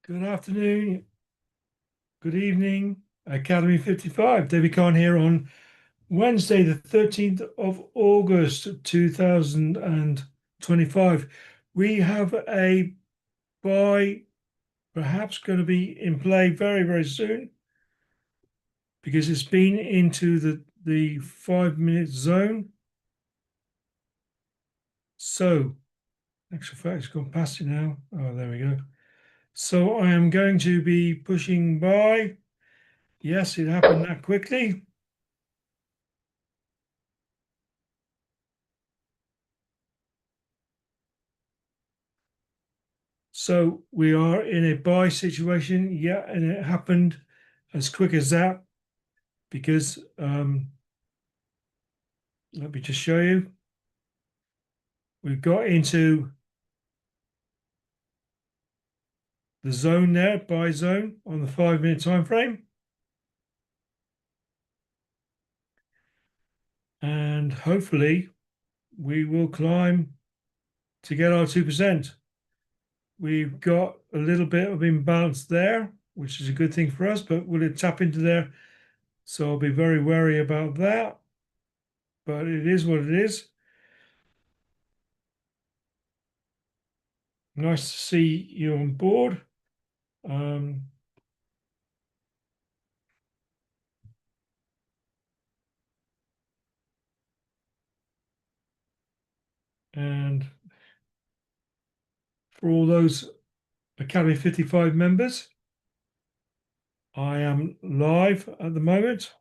Good afternoon, good evening, Academy 55. David Khan here on Wednesday, the 13th of August, 2025. We have a buy perhaps going to be in play very, very soon because it's been into the 5 minute zone. So, actual fact, it's gone past it now. Oh, there we go. So I am going to be pushing buy. Yes, it happened that quickly. So we are in a buy situation. Yeah, and it happened as quick as that because let me just show you. We've got into the zone there, buy zone on the 5 minute time frame. And hopefully we will climb to get our 2%. We've got a little bit of imbalance there, which is a good thing for us, but will it tap into there? So I'll be very wary about that. But it is what it is. Nice to see you on board. Um, and for all those Academy 55 members, I am live at the moment.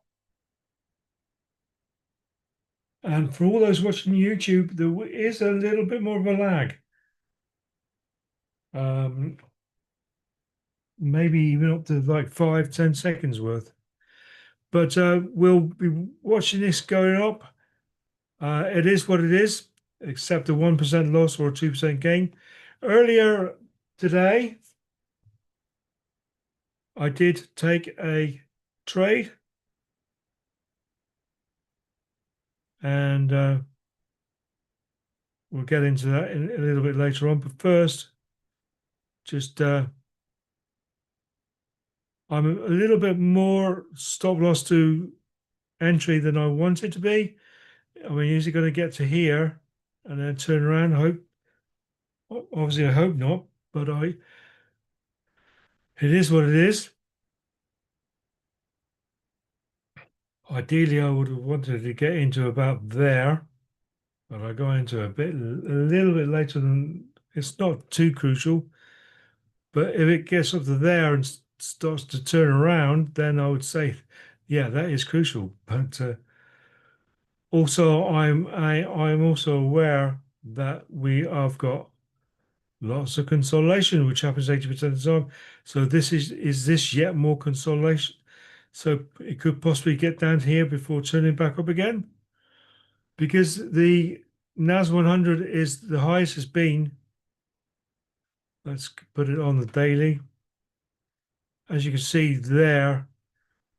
And for all those watching YouTube, there is a little bit more of a lag. Maybe even up to like 5-10 seconds worth. But we'll be watching this going up. It is what it is, except a 1% loss or a 2% gain. Earlier today, I did take a trade, and we'll get into that in a little bit later on. But first, just I'm a little bit more stop loss to entry than I want it to be. I mean, is it going to get to here and then turn around? Obviously, I hope not, but it is what it is. Ideally, I would have wanted to get into about there, but I got into a little bit later than. It's not too crucial, but if it gets up to there and starts to turn around, then I would say, yeah, that is crucial. But also, I'm also aware that we have got lots of consolidation, which happens 80% of the time. So is this yet more consolidation? So it could possibly get down here before turning back up again, because the NAS100 is the highest it's been. Let's put it on the daily. As you can see there,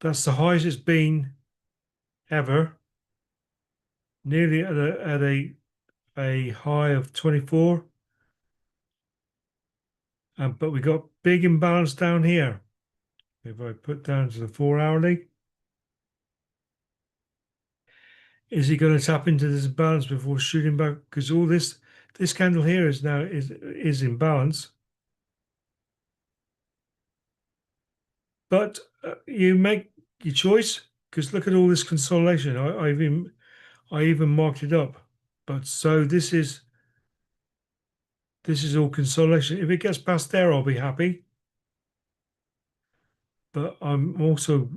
that's the highest it's been ever, nearly at a high of 24. But we got big imbalance down here. If I put down to the 4 hourly, is he going to tap into this balance before shooting back? Because all this candle here is now is in balance. But you make your choice, because look at all this consolidation. I even marked it up. But so this is all consolidation. If it gets past there, I'll be happy. But I'm also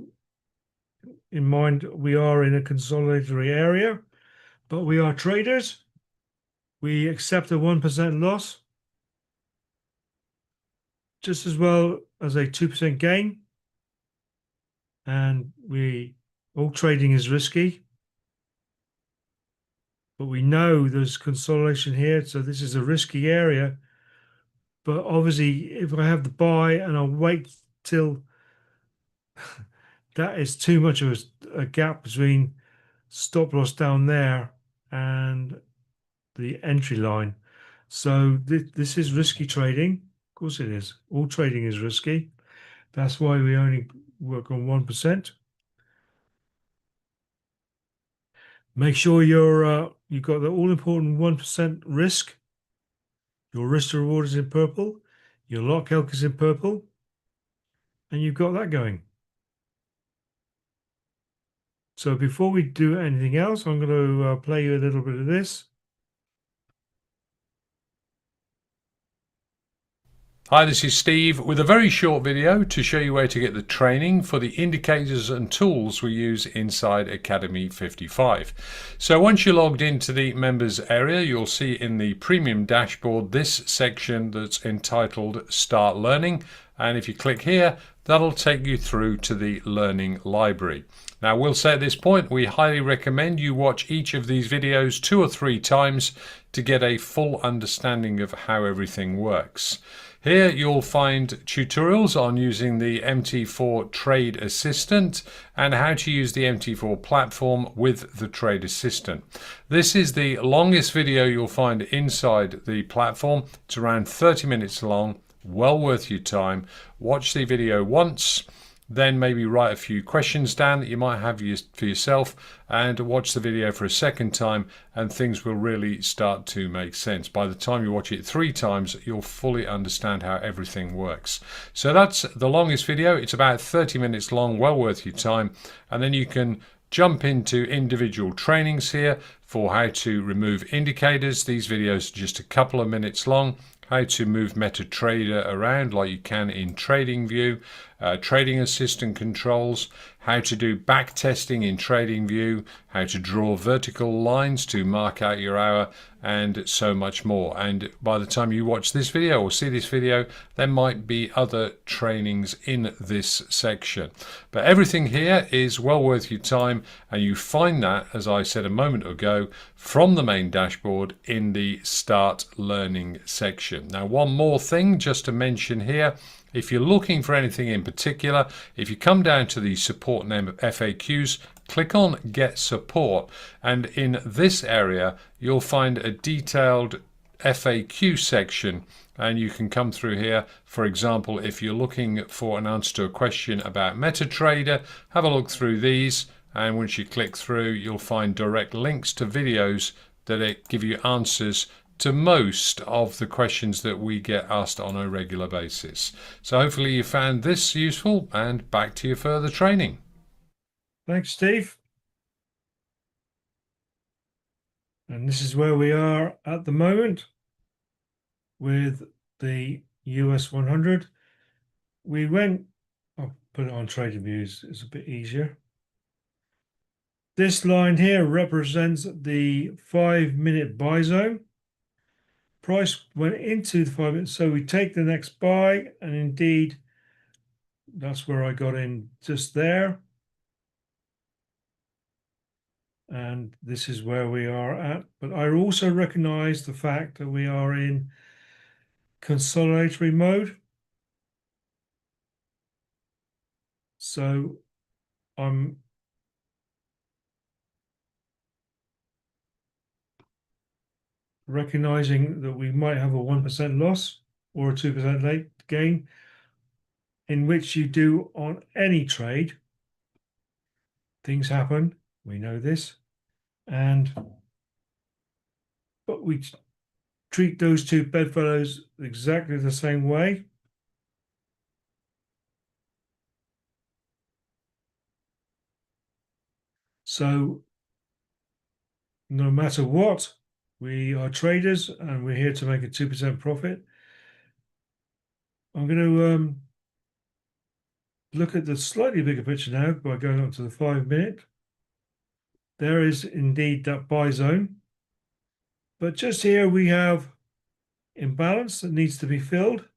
in mind we are in a consolidatory area, but we are traders. We accept a 1% loss just as well as a 2% gain. And all trading is risky. But we know there's consolidation here, so this is a risky area. But obviously, if I have the buy and I'll wait till that is too much of a gap between stop loss down there and the entry line. So this is risky trading. course it is. All trading is risky. That's why we only work on 1%. Make sure you've got the all important 1% risk. Your risk to reward is in purple. Your lot calc is in purple. And you've got that going. So before we do anything else, I'm going to play you a little bit of this. Hi, this is Steve with a very short video to show you where to get the training for the indicators and tools we use inside Academy 55. So once you're logged into the members area, you'll see in the premium dashboard this section that's entitled Start Learning. And if you click here, that'll take you through to the learning library. Now, we'll say at this point, we highly recommend you watch each of these videos 2 or 3 times to get a full understanding of how everything works. Here you'll find tutorials on using the MT4 Trade Assistant and how to use the MT4 platform with the Trade Assistant. This is the longest video you'll find inside the platform. It's around 30 minutes long, well worth your time. Watch the video once, then maybe write a few questions down that you might have for yourself and watch the video for a second time, and things will really start to make sense. By the time you watch it 3 times, you'll fully understand how everything works. So that's the longest video. It's about 30 minutes long, well worth your time. And then you can jump into individual trainings here for how to remove indicators. These videos are just a couple of minutes long. How to move MetaTrader around like you can in TradingView, Trading Assistant controls, how to do back testing in TradingView, how to draw vertical lines to mark out your hour, and so much more. And by the time you watch this video or see this video, there might be other trainings in this section. But everything here is well worth your time, and you find that, as I said a moment ago, from the main dashboard in the Start Learning section. Now, one more thing just to mention here. If you're looking for anything in particular, if you come down to the support name of FAQs, click on Get Support, and in this area you'll find a detailed FAQ section, and you can come through here. For example, if you're looking for an answer to a question about MetaTrader, have a look through these, and once you click through you'll find direct links to videos that give you answers to most of the questions that we get asked on a regular basis. So hopefully you found this useful, and back to your further training. Thanks, Steve. And this is where we are at the moment with the US 100. We went, I'll put it on trading views, it's a bit easier. This line here represents the 5-minute buy zone. Price went into the 5 minutes, so we take the next buy, and indeed that's where I got in, just there. And this is where we are at. But I also recognize the fact that we are in consolidatory mode. So I'm recognizing that we might have a 1% loss or a 2% late gain, in which you do on any trade. Things happen, we know this, but we treat those two bedfellows exactly the same way. So no matter what, we are traders and we're here to make a 2% profit. I'm going to look at the slightly bigger picture now by going up to the 5-minute. There is indeed that buy zone. But just here we have imbalance that needs to be filled.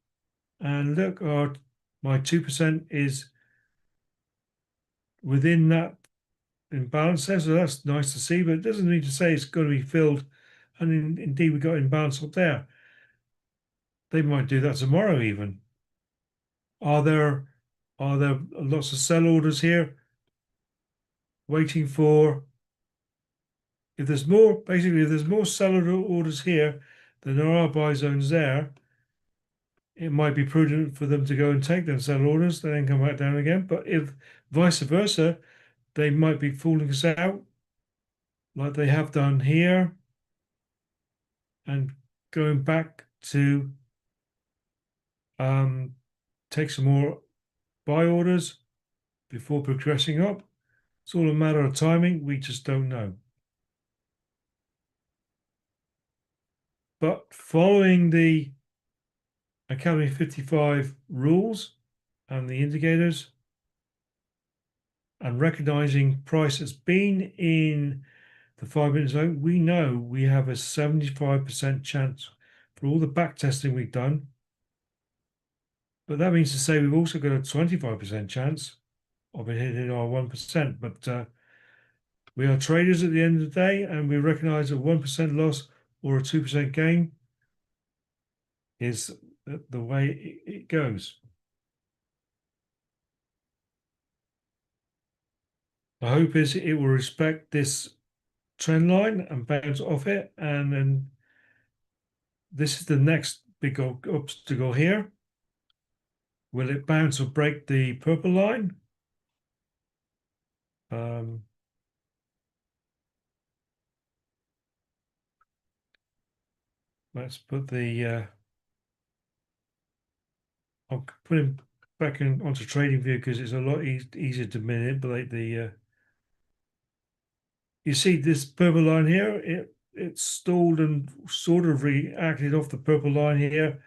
And look, my 2% is within that imbalance there, so that's nice to see, but it doesn't need to say it's going to be filled. And indeed, we got imbalance up there. They might do that tomorrow even. Are there lots of sell orders here waiting for? If there's more, basically, if there's more sell orders here than there are buy zones there, it might be prudent for them to go and take them sell orders, then come back down again. But if vice versa, they might be fooling us out like they have done here and going back to um, take some more buy orders before progressing up. It's all a matter of timing. We just don't know. But following the Academy 55 rules and the indicators and recognizing price has been in the 5 minute zone, we know we have a 75% chance for all the back testing we've done. But that means to say we've also got a 25% chance of it hitting our 1%. But we are traders at the end of the day, and we recognize a 1% loss or a 2% gain is the way it goes. The hope is it will respect this trend line and bounce off it, and then this is the next big obstacle here. Will it bounce or break the purple line? Let's put the I'll put him back onto trading view because it's a lot easier to manipulate the you see this purple line here, it stalled and sort of reacted off the purple line here.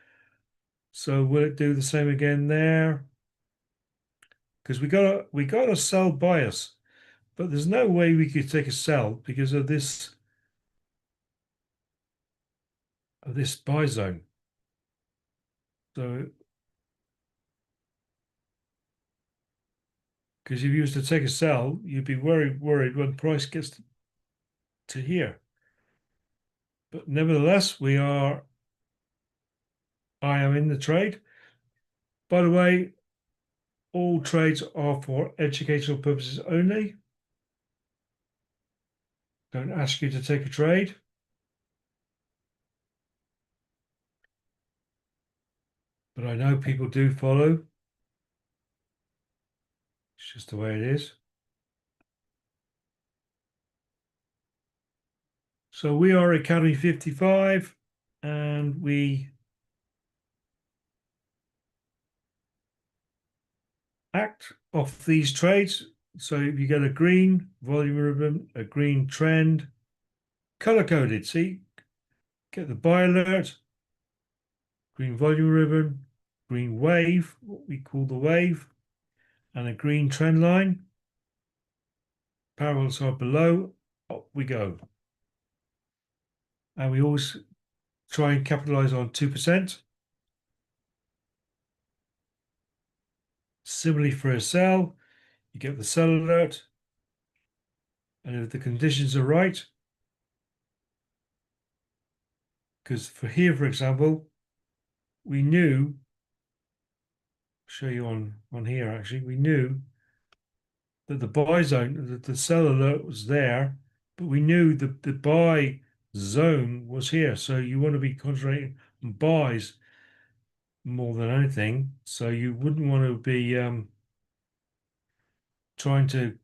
So will it do the same again there? Because we got a sell bias, but there's no way we could take a sell because of this buy zone. So because if you was to take a sell, you'd be very worried when price gets to here. But nevertheless, I am in the trade. By the way, all trades are for educational purposes only. Don't ask you to take a trade. But I know people do follow. It's just the way it is. So we are Academy 55 and we act off these trades. So if you get a green volume ribbon, a green trend, color coded, see, get the buy alert, green volume ribbon, green wave, what we call the wave, and a green trend line. Parallels are below, up we go. And we always try and capitalize on 2%. Similarly for a sell, you get the sell alert. And if the conditions are right, because for here, for example, we knew, show you on here actually, we knew that the buy zone, that the sell alert was there, but we knew the buy zone was here. So you want to be concentrating on buys more than anything. So you wouldn't want to be trying to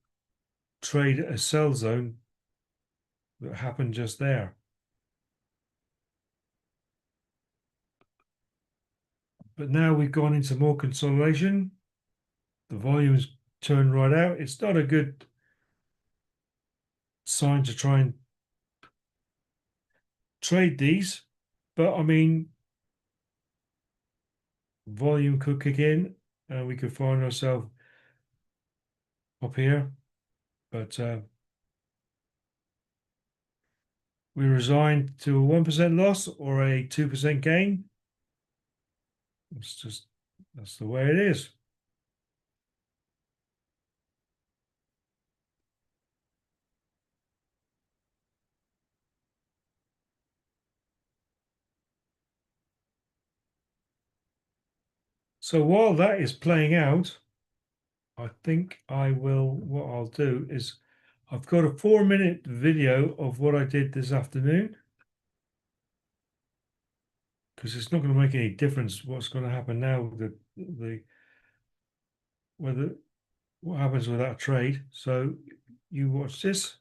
trade a sell zone that happened just there. But now we've gone into more consolidation. The volume's turned right out. It's not a good sign to try and trade these, but I mean, volume could kick in and we could find ourselves up here, but we resigned to a 1% loss or a 2% gain. That's the way it is. So while that is playing out, I think what I'll do is I've got a 4-minute video of what I did this afternoon. because it's not going to make any difference what's going to happen now. Whether what happens with that trade. So you watch this.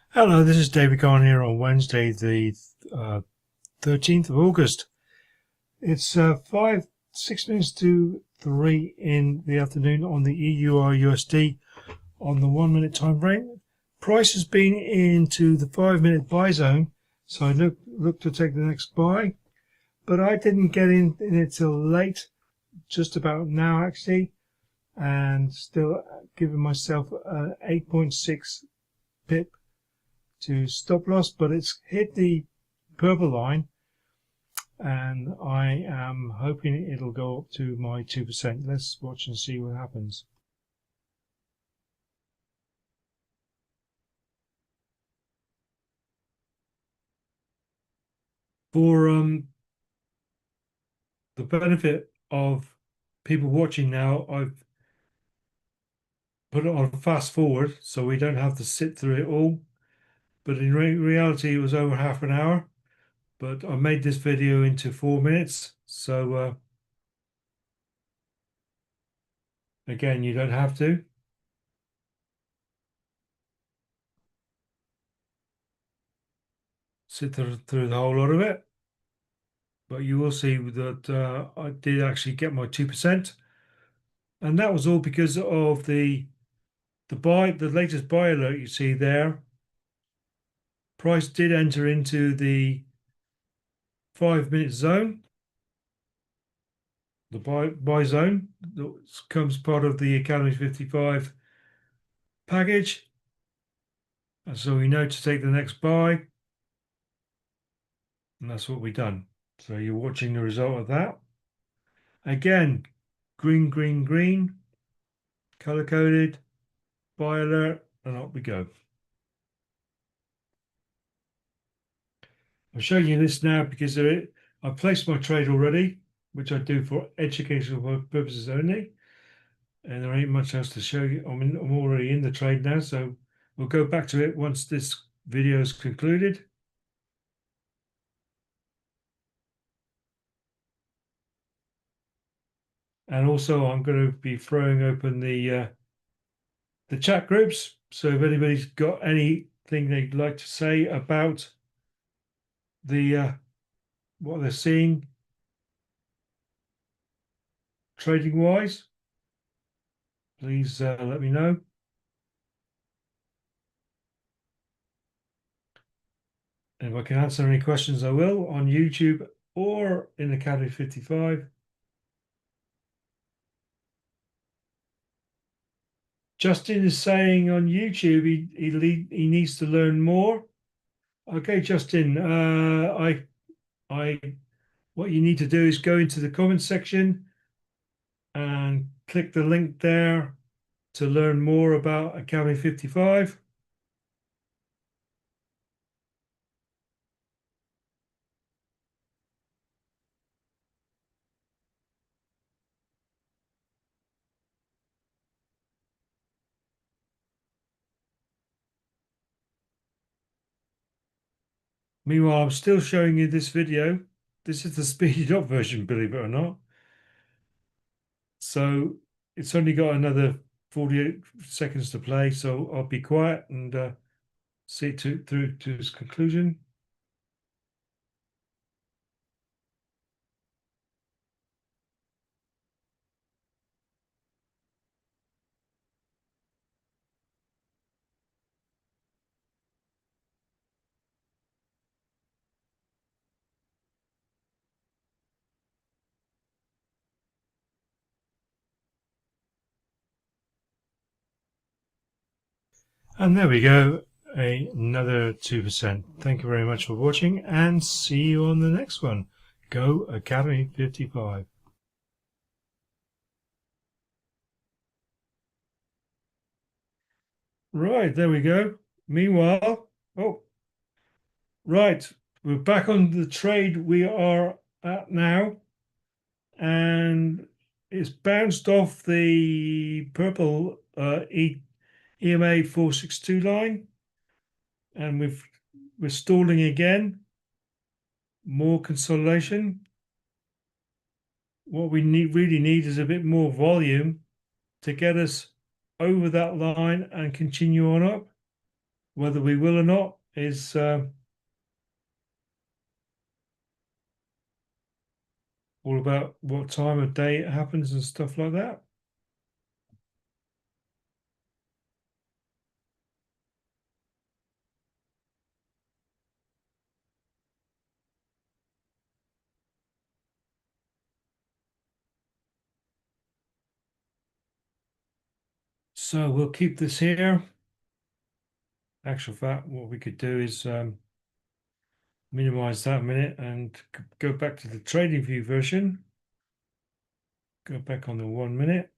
Hello, this is David Khan here on Wednesday, the 13th of August. It's 6 minutes to 3 in the afternoon on the EUR USD on the 1 minute time frame. Price has been into the 5 minute buy zone, so I look to take the next buy, but I didn't get in it till late, just about now actually, and still giving myself 8.6 pip to stop loss, but it's hit the purple line, and I am hoping it'll go up to my 2%. Let's watch and see what happens. For the benefit of people watching now, I've put it on fast forward so we don't have to sit through it all. But in reality, it was over half an hour. But I made this video into 4 minutes. So again, you don't have to sit through the whole lot of it. But you will see that I did actually get my 2%. And that was all because of the latest buy alert you see there. Price did enter into the 5 minute zone, the buy zone that comes part of the Academy 55 package. And so we know to take the next buy. And that's what we've done. So you're watching the result of that. Again, green, green, green, color coded, buy alert, and up we go. I'm showing you this now because I've placed my trade already, which I do for educational purposes only. And there ain't much else to show you. I'm already in the trade now, so we'll go back to it once this video is concluded. And also, I'm going to be throwing open the chat groups. So if anybody's got anything they'd like to say about the what they're seeing trading wise, please let me know. And if I can answer any questions, I will on YouTube or in Academy 55. Justin is saying on YouTube he needs to learn more. Okay, Justin, what you need to do is go into the comment section and click the link there to learn more about Academy 55. Meanwhile, I'm still showing you this video. This is the speeded up version, believe it or not. So it's only got another 48 seconds to play, so I'll be quiet and see it through to its conclusion. And there we go, another 2%. Thank you very much for watching and see you on the next one. Go Academy 55. Right, there we go. Meanwhile, right, we're back on the trade we are at now, and it's bounced off the purple EMA 462 line, and we're stalling again. more consolidation. What we really need is a bit more volume to get us over that line and continue on up. Whether we will or not is all about what time of day it happens and stuff like that. So we'll keep this here. Actual fact, what we could do is minimize that a minute and go back to the trading view version. Go back on the 1 minute.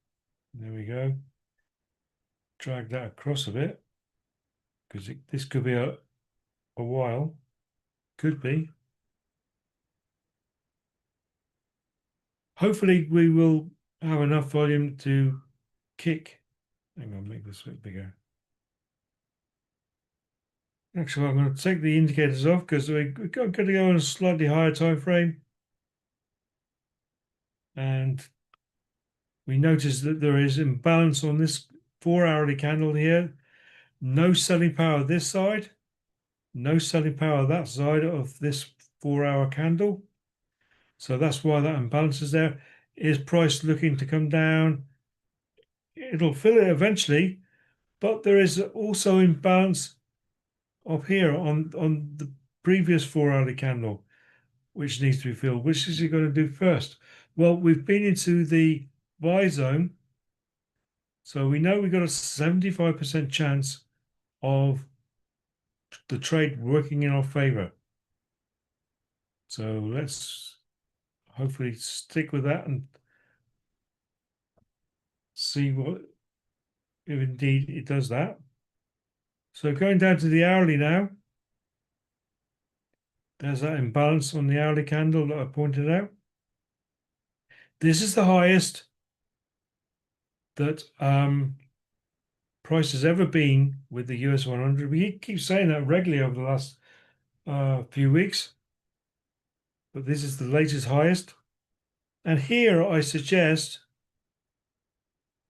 There we go. Drag that across a bit because this could be a while. Could be. Hopefully we will have enough volume to kick. Hang on, make this a bit bigger. Actually, I'm going to take the indicators off because we're going to go on a slightly higher time frame. And we notice that there is imbalance on this 4-hourly candle here. No selling power this side. No selling power that side of this 4-hour candle. So that's why that imbalance is there. Is price looking to come down? It'll fill it eventually, but there is also imbalance up here on the previous 4-hourly candle, which needs to be filled. Which is he going to do first? Well, we've been into the buy zone, so we know we've got a 75% chance of the trade working in our favor. So let's hopefully stick with that and see what if indeed it does that. So going down to the hourly now, there's that imbalance on the hourly candle that I pointed out. This is the highest that price has ever been with the US 100. We keep saying that regularly over the last few weeks, but this is the latest highest. And here I suggest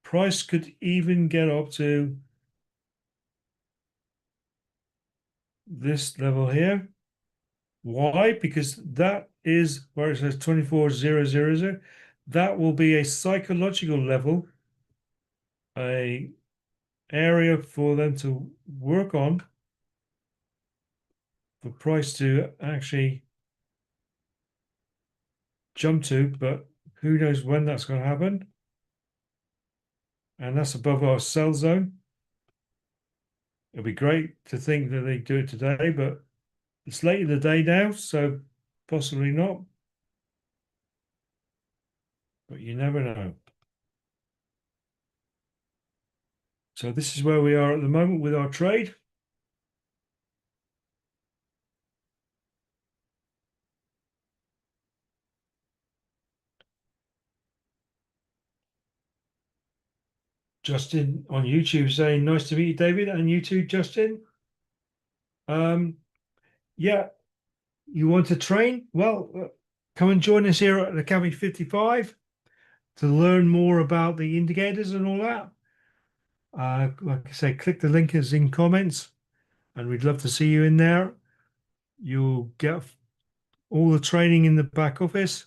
price could even get up to this level here. Why? Because that is where it says 24,000. That will be a psychological level, a area for them to work on, for price to actually jump to, but who knows when that's going to happen. And that's above our sell zone. It'd be great to think that they do it today, but it's late in the day now, so possibly not. But you never know. So this is where we are at the moment with our trade. Justin on YouTube saying, nice to meet you, David, and you too, Justin. Yeah, you want to train? Well, come and join us here at Academy 55 to learn more about the indicators and all that. Like I say, click the link is in comments, and we'd love to see you in there. You'll get all the training in the back office,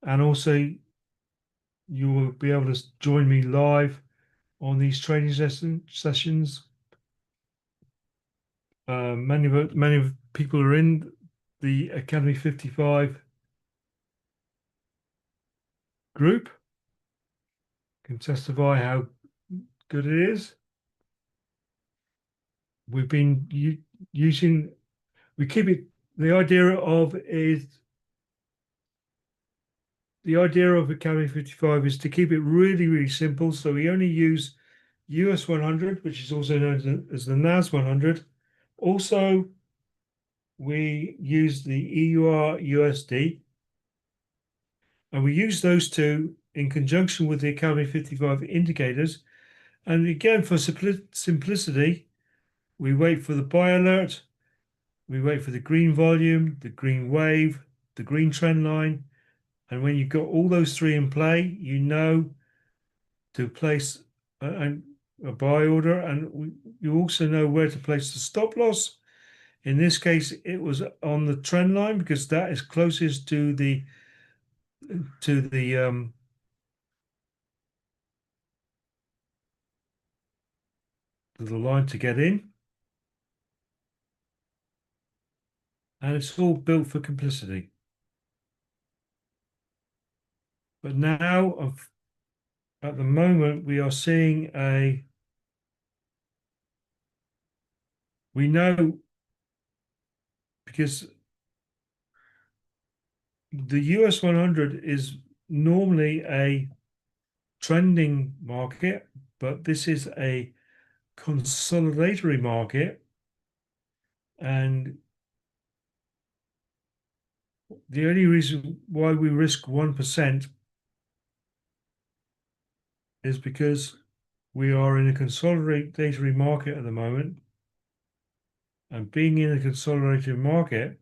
and also you will be able to join me live on these training sessions. Many people are in the Academy 55 group, can testify how good it is. We've been using, we keep it, the idea of Academy 55 is to keep it really, really simple. So we only use US 100, which is also known as the NAS100. Also, we use the EUR USD, and we use those two in conjunction with the Academy 55 indicators. And again, for simplicity, we wait for the buy alert. we wait for the green volume, the green wave, the green trend line. And when you've got all those three in play, you know to place a buy order, and you also know where to place the stop loss. In this case, it was on the trend line because that is closest to to the um, the line to get in, and it's all built for complicity. But now, at the moment, we are seeing we know because the US 100 is normally a trending market, but this is a consolidatory market. And the only reason why we risk 1% is because we are in a consolidatory market at the moment. And being in a consolidated market,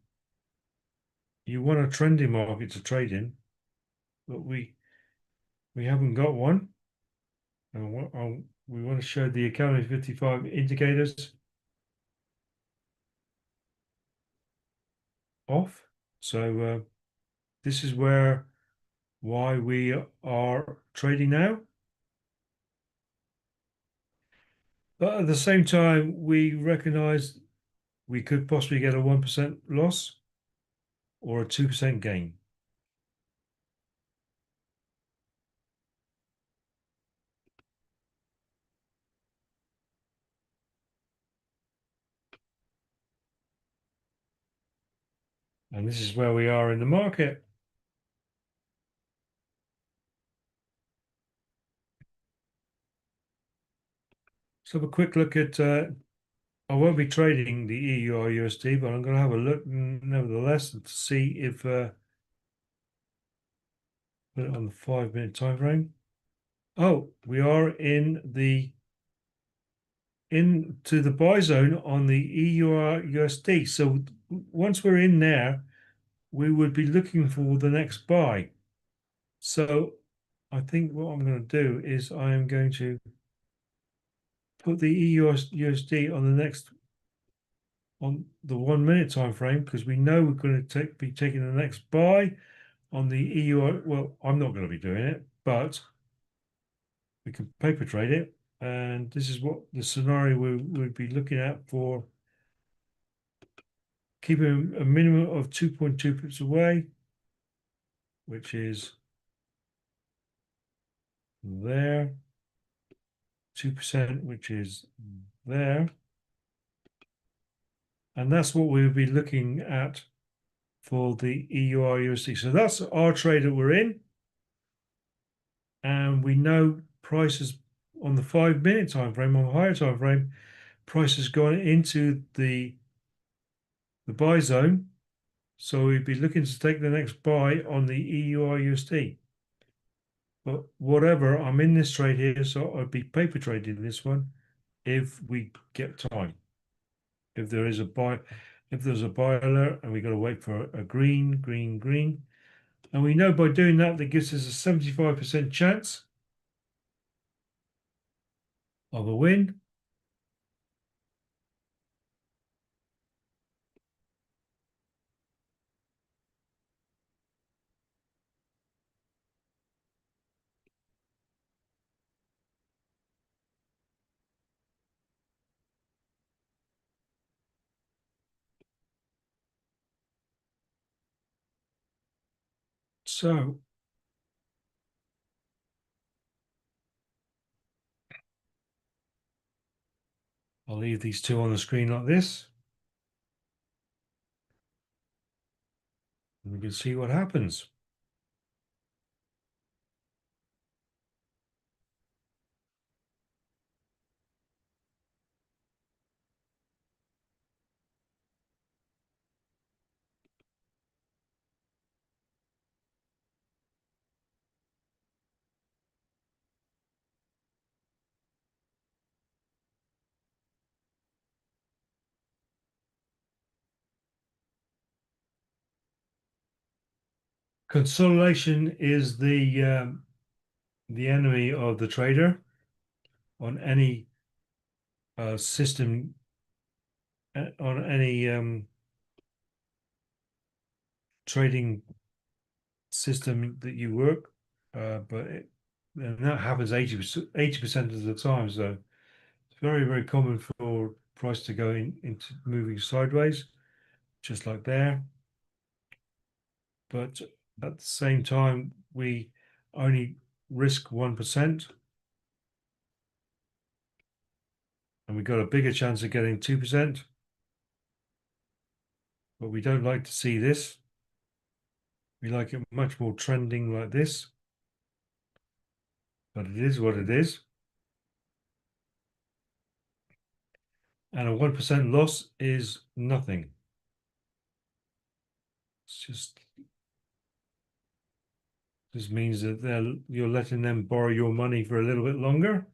you want a trending market to trade in, but we haven't got one. And we want to show the Academy 55 indicators off. So this is why we are trading now. But at the same time, we recognize we could possibly get a 1% loss or a 2% gain. And this is where we are in the market. Let's have a quick look at, I won't be trading the EUR USD, but I'm going to have a look nevertheless to see if, put it on the 5-minute time frame. Oh, we are into the buy zone on the EUR USD. So once we're in there, we would be looking for the next buy. So I think what I'm going to do is I am going to put the EUR USD on the 1-minute time frame because we know we're going to be taking the next buy on the EUR. Well, I'm not going to be doing it, but we can paper trade it. And this is what the scenario we would be looking at for keeping a minimum of 2.2 pips away, which is there, 2%, which is there. And that's what we would be looking at for the EUR USD. So that's our trade that we're in. And we know prices on the 5-minute time frame, on the higher time frame, prices going into the buy zone. So we'd be looking to take the next buy on the EUR USD. But whatever, I'm in this trade here, so I'd be paper trading this one if we get time. If there's a buy alert and we got to wait for a green, green, green. And we know by doing that, that gives us a 75% chance of a win. So I'll leave these two on the screen like this. And we can see what happens. Consolidation is the enemy of the trader on any system, on any trading system that you work. And that happens 80% of the time. So it's very, very common for price to go into moving sideways, just like there. But at the same time, we only risk 1%, and we got a bigger chance of getting 2%. But we don't like to see this. We like it much more trending like this. But it is what it is. And a 1% loss is nothing. It's just means that you're letting them borrow your money for a little bit longer.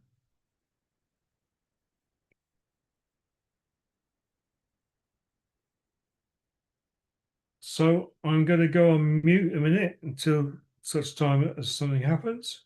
So I'm going to go on mute a minute until such time as something happens.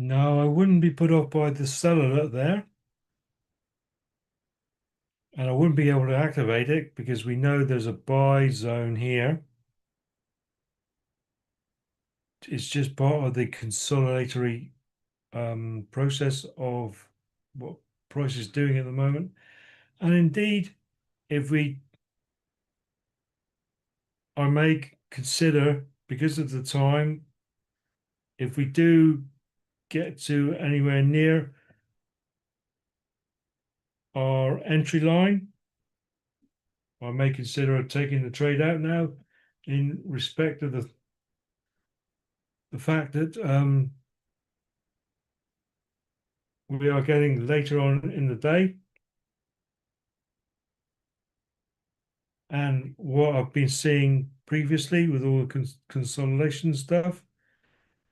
No, I wouldn't be put off by the seller there. And I wouldn't be able to activate it because we know there's a buy zone here. it's just part of the consolidatory process of what Price is doing at the moment. And indeed, if we, I may consider, because of the time, if we do get to anywhere near our entry line, I may consider taking the trade out now in respect of the fact that we are getting later on in the day. And what I've been seeing previously with all the consolidation stuff.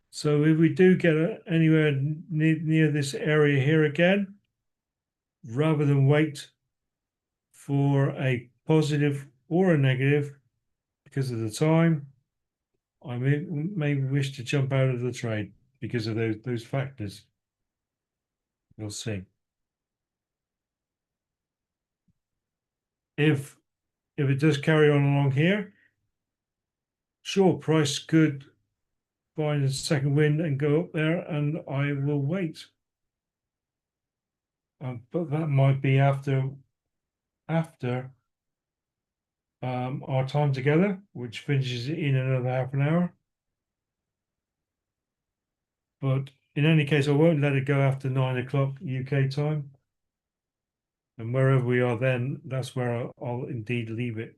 So if we do get anywhere near this area here again, rather than wait for a positive or a negative because of the time, I may wish to jump out of the trade because of those factors. We'll see. If it does carry on along here, sure, price could find a second wind and go up there, and I will wait. But that might be after our time together, which finishes in another half an hour. But in any case, I won't let it go after 9 o'clock UK time. And wherever we are then, that's where I'll indeed leave it.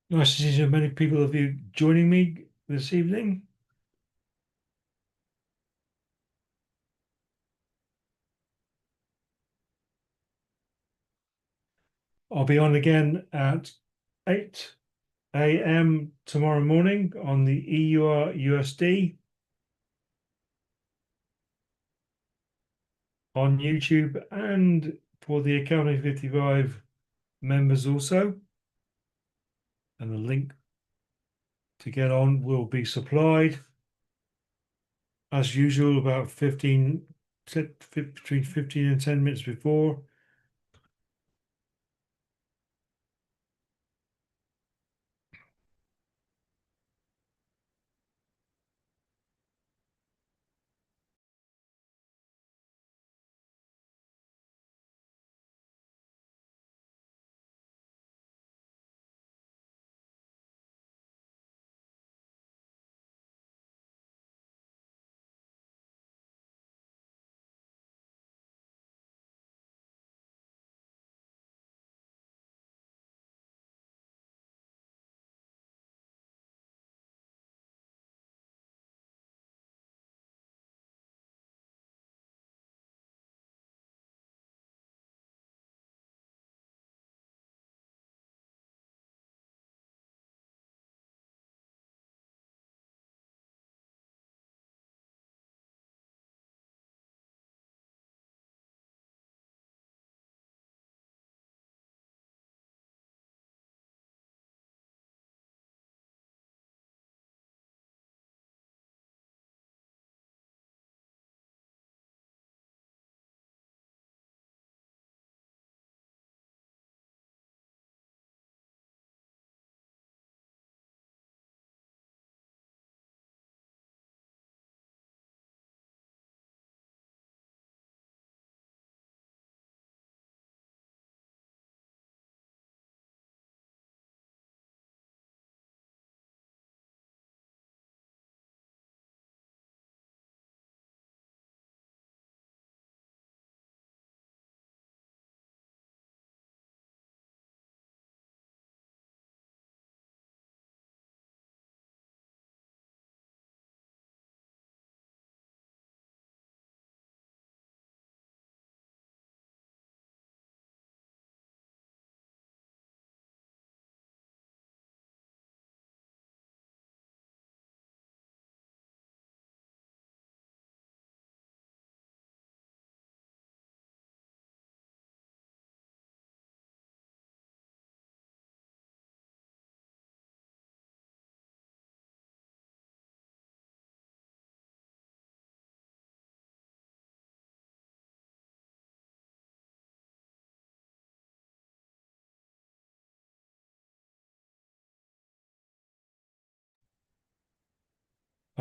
Nice to see so many people of you joining me this evening. I'll be on again at 8 a.m. tomorrow morning on the EUR USD on YouTube and for the Academy 55 members also. And the link to get on will be supplied as usual about 15 between 15 and 10 minutes before.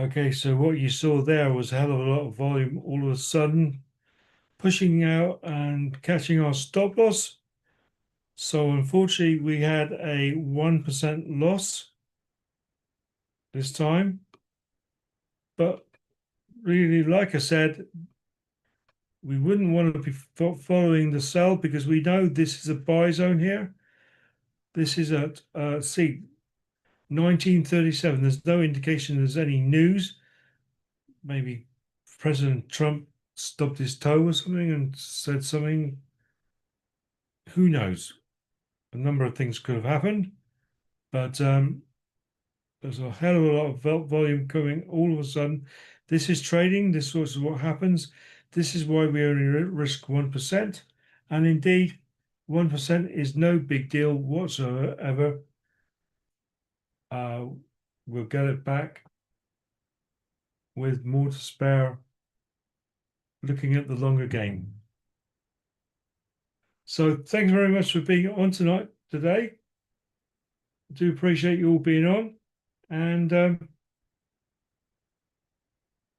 Okay, so what you saw there was a hell of a lot of volume all of a sudden, pushing out and catching our stop loss. So unfortunately, we had a 1% loss this time. But really, like I said, we wouldn't want to be following the sell because we know this is a buy zone here. This is at, see, 1937. There's no indication there's any news. Maybe President Trump stubbed his toe or something and said something. Who knows? A number of things could have happened, but there's a hell of a lot of volume coming all of a sudden. This is trading. This is what happens. This is why we only risk 1%. And indeed, 1% is no big deal whatsoever. We'll get it back with more to spare looking at the longer game. So thanks very much for being on today. I do appreciate you all being on. And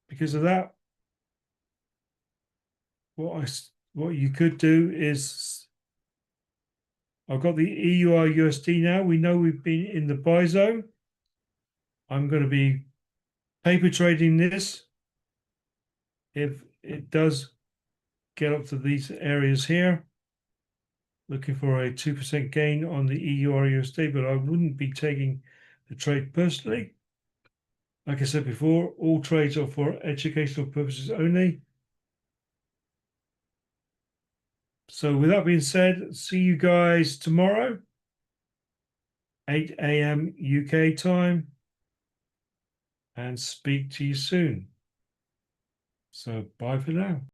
because of that, what you could do is I've got the EUR USD now. We know we've been in the buy zone. I'm going to be paper trading this if it does get up to these areas here, looking for a 2% gain on the EUR USD, but I wouldn't be taking the trade personally. Like I said before, all trades are for educational purposes only. So with that being said, see you guys tomorrow, 8 a.m. UK time, and speak to you soon. So bye for now.